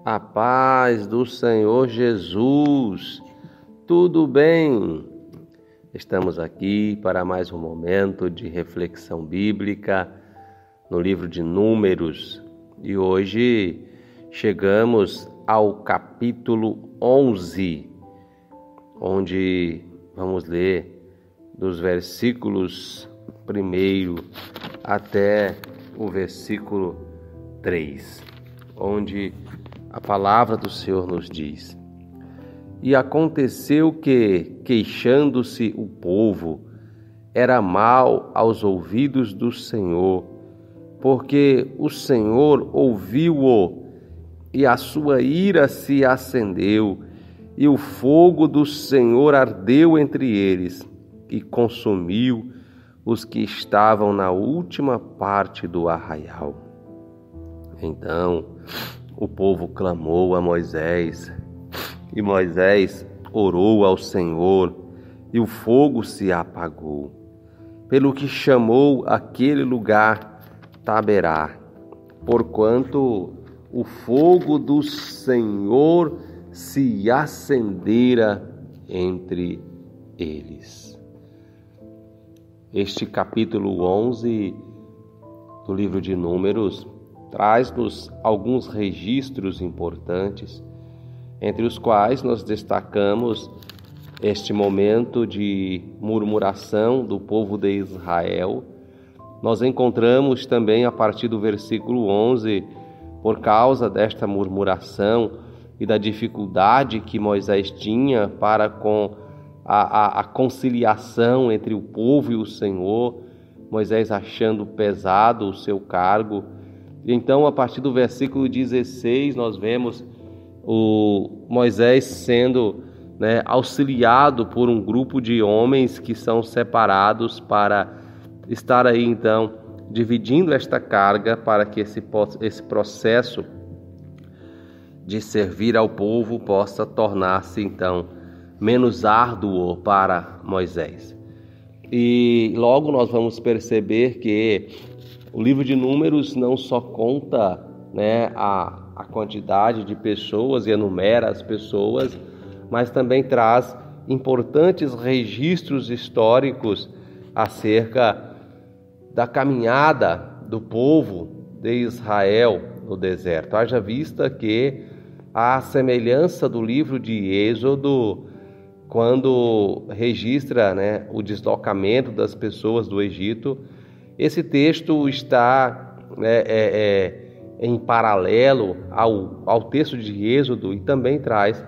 A paz do Senhor Jesus, tudo bem? Estamos aqui para mais um momento de reflexão bíblica no livro de Números e hoje chegamos ao capítulo 11, onde vamos ler dos versículos 1 até o versículo 3, onde a palavra do Senhor nos diz: E aconteceu que, queixando-se o povo, era mal aos ouvidos do Senhor, porque o Senhor ouviu-o, e a sua ira se acendeu, e o fogo do Senhor ardeu entre eles, e consumiu os que estavam na última parte do arraial. Então o povo clamou a Moisés, e Moisés orou ao Senhor, e o fogo se apagou, pelo que chamou aquele lugar Taberá, porquanto o fogo do Senhor se acendera entre eles. Este capítulo 11 do livro de Números traz-nos alguns registros importantes, entre os quais nós destacamos este momento de murmuração do povo de Israel. Nós encontramos também a partir do versículo 11, por causa desta murmuração e da dificuldade que Moisés tinha para com a conciliação entre o povo e o Senhor, Moisés achando pesado o seu cargo. Então, a partir do versículo 16, nós vemos o Moisés sendo auxiliado por um grupo de homens que são separados para estar aí, então, dividindo esta carga para que esse processo de servir ao povo possa tornar-se, então, menos árduo para Moisés. E logo nós vamos perceber que o livro de Números não só conta a quantidade de pessoas e enumera as pessoas, mas também traz importantes registros históricos acerca da caminhada do povo de Israel no deserto. Haja vista que, à semelhança do livro de Êxodo, quando registra o deslocamento das pessoas do Egito, esse texto está em paralelo ao texto de Êxodo e também traz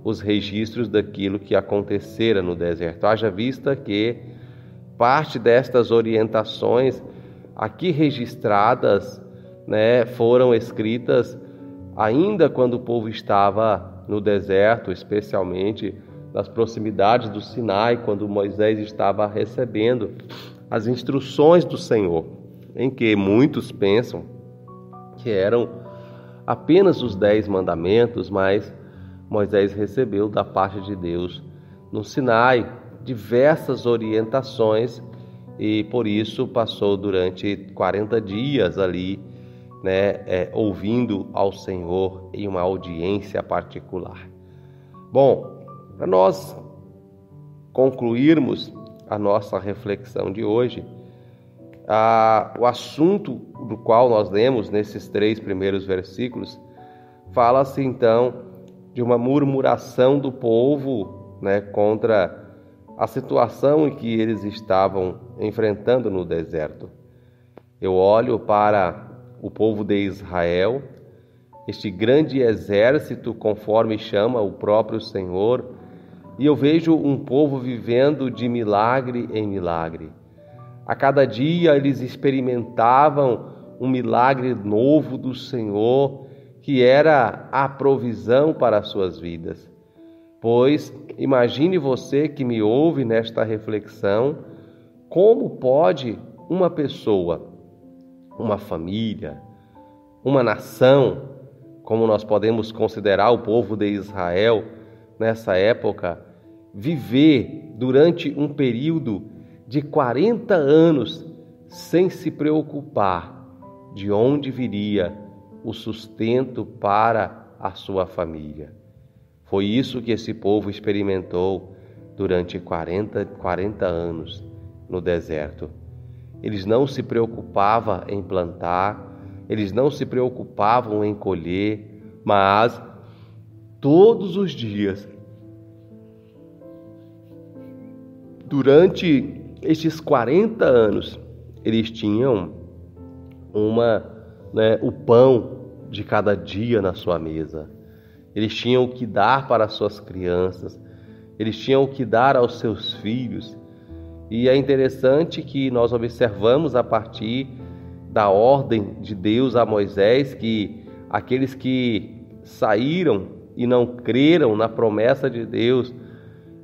os registros daquilo que acontecera no deserto. Haja vista que parte destas orientações aqui registradas foram escritas ainda quando o povo estava no deserto, especialmente nas proximidades do Sinai, quando Moisés estava recebendo as instruções do Senhor, em que muitos pensam que eram apenas os 10 mandamentos, mas Moisés recebeu da parte de Deus no Sinai diversas orientações e por isso passou durante 40 dias ali, ouvindo ao Senhor em uma audiência particular. Bom, para nós concluirmos a nossa reflexão de hoje, o assunto do qual nós lemos nesses 3 primeiros versículos fala-se então de uma murmuração do povo contra a situação em que eles estavam enfrentando no deserto. Eu olho para o povo de Israel, este grande exército, conforme chama o próprio Senhor, e eu vejo um povo vivendo de milagre em milagre. A cada dia eles experimentavam um milagre novo do Senhor, que era a provisão para as suas vidas. Pois imagine você que me ouve nesta reflexão, como pode uma pessoa, uma família, uma nação, como nós podemos considerar o povo de Israel nessa época, viver durante um período de 40 anos sem se preocupar de onde viria o sustento para a sua família. Foi isso que esse povo experimentou durante 40 anos no deserto. Eles não se preocupavam em plantar, eles não se preocupavam em colher, mas todos os dias, durante estes 40 anos, eles tinham o pão de cada dia na sua mesa. Eles tinham o que dar para as suas crianças, eles tinham o que dar aos seus filhos. E é interessante que nós observamos a partir da ordem de Deus a Moisés que aqueles que saíram e não creram na promessa de Deus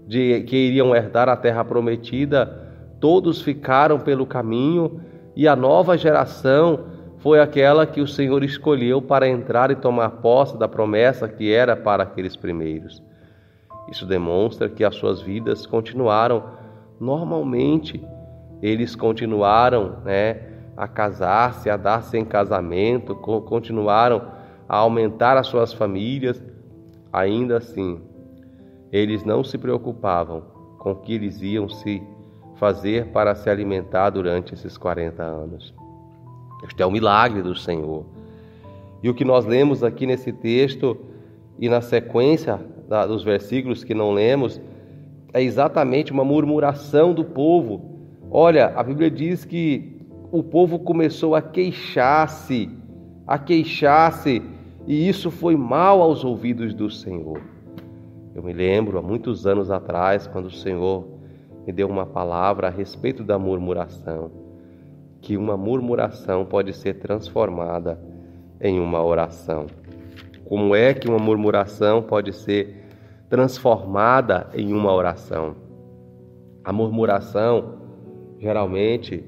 de que iriam herdar a terra prometida, todos ficaram pelo caminho, e a nova geração foi aquela que o Senhor escolheu para entrar e tomar posse da promessa que era para aqueles primeiros. Isso demonstra que as suas vidas continuaram normalmente. Eles continuaram a casar-se, a dar-se em casamento, continuaram a aumentar as suas famílias. Ainda assim, eles não se preocupavam com o que eles iam se fazer para se alimentar durante esses 40 anos. Este é o milagre do Senhor. E o que nós lemos aqui nesse texto e na sequência dos versículos que não lemos é exatamente uma murmuração do povo. Olha, a Bíblia diz que o povo começou a queixar-se, e isso foi mal aos ouvidos do Senhor. Eu me lembro, há muitos anos atrás, quando o Senhor me deu uma palavra a respeito da murmuração, que uma murmuração pode ser transformada em uma oração. Como é que uma murmuração pode ser transformada em uma oração? A murmuração, geralmente,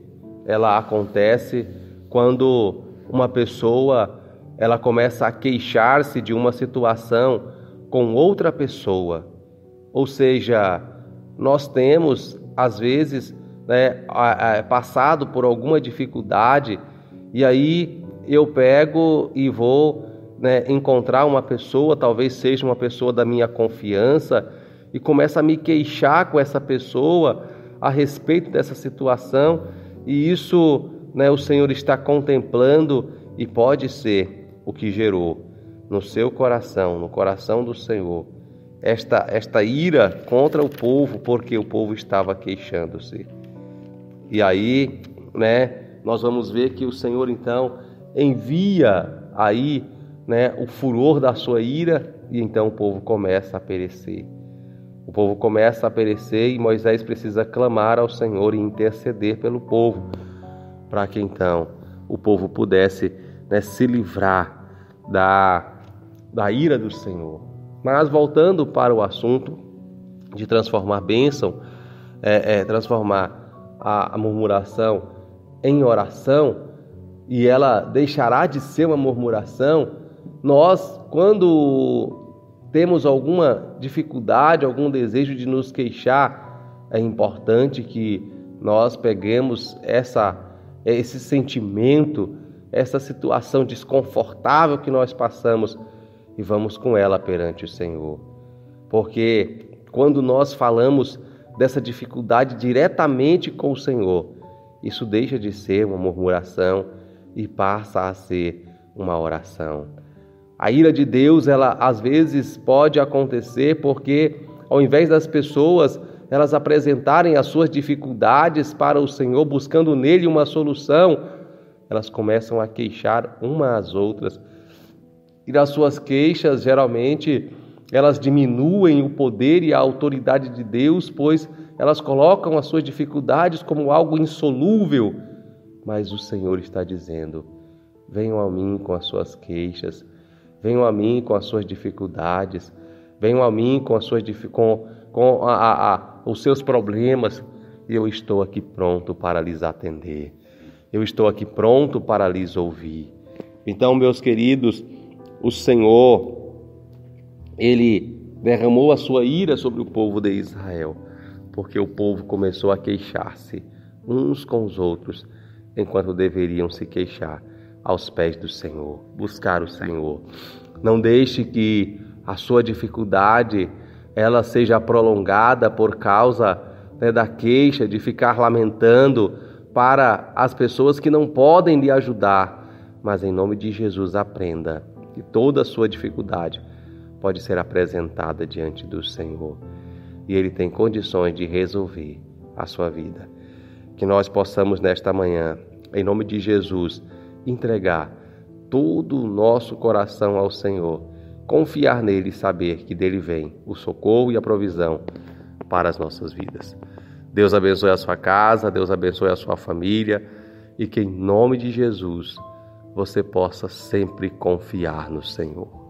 ela acontece quando uma pessoa ela começa a queixar-se de uma situação com outra pessoa. Ou seja, nós temos, às vezes, passado por alguma dificuldade, e aí eu pego e vou encontrar uma pessoa, talvez seja uma pessoa da minha confiança, e começo a me queixar com essa pessoa a respeito dessa situação, e isso o Senhor está contemplando, e pode ser o que gerou no seu coração, no coração do Senhor, esta ira contra o povo, porque o povo estava queixando-se. E aí, nós vamos ver que o Senhor então envia aí, o furor da sua ira, e então o povo começa a perecer. O povo começa a perecer e Moisés precisa clamar ao Senhor e interceder pelo povo, para que então o povo pudesse se livrar da ira do Senhor. Mas voltando para o assunto de transformar bênção, transformar a murmuração em oração, e ela deixará de ser uma murmuração. Nós, quando temos alguma dificuldade, algum desejo de nos queixar, é importante que nós peguemos esse sentimento, essa situação desconfortável que nós passamos e vamos com ela perante o Senhor. Porque quando nós falamos dessa dificuldade diretamente com o Senhor, isso deixa de ser uma murmuração e passa a ser uma oração. A ira de Deus, ela às vezes pode acontecer porque ao invés das pessoas elas apresentarem as suas dificuldades para o Senhor, buscando nele uma solução, elas começam a queixar umas às outras. E nas suas queixas, geralmente, elas diminuem o poder e a autoridade de Deus, pois elas colocam as suas dificuldades como algo insolúvel. Mas o Senhor está dizendo: venham a mim com as suas queixas, venham a mim com as suas dificuldades, venham a mim com os seus problemas, e eu estou aqui pronto para lhes atender. Eu estou aqui pronto para lhes ouvir. Então, meus queridos, o Senhor, Ele derramou a sua ira sobre o povo de Israel, porque o povo começou a queixar-se uns com os outros, enquanto deveriam se queixar aos pés do Senhor, buscar o Senhor. Não deixe que a sua dificuldade ela seja prolongada por causa da queixa, de ficar lamentando para as pessoas que não podem lhe ajudar. Mas em nome de Jesus, aprenda que toda a sua dificuldade pode ser apresentada diante do Senhor. E Ele tem condições de resolver a sua vida. Que nós possamos nesta manhã, em nome de Jesus, entregar todo o nosso coração ao Senhor, confiar nele e saber que dele vem o socorro e a provisão para as nossas vidas. Deus abençoe a sua casa, Deus abençoe a sua família e que em nome de Jesus você possa sempre confiar no Senhor.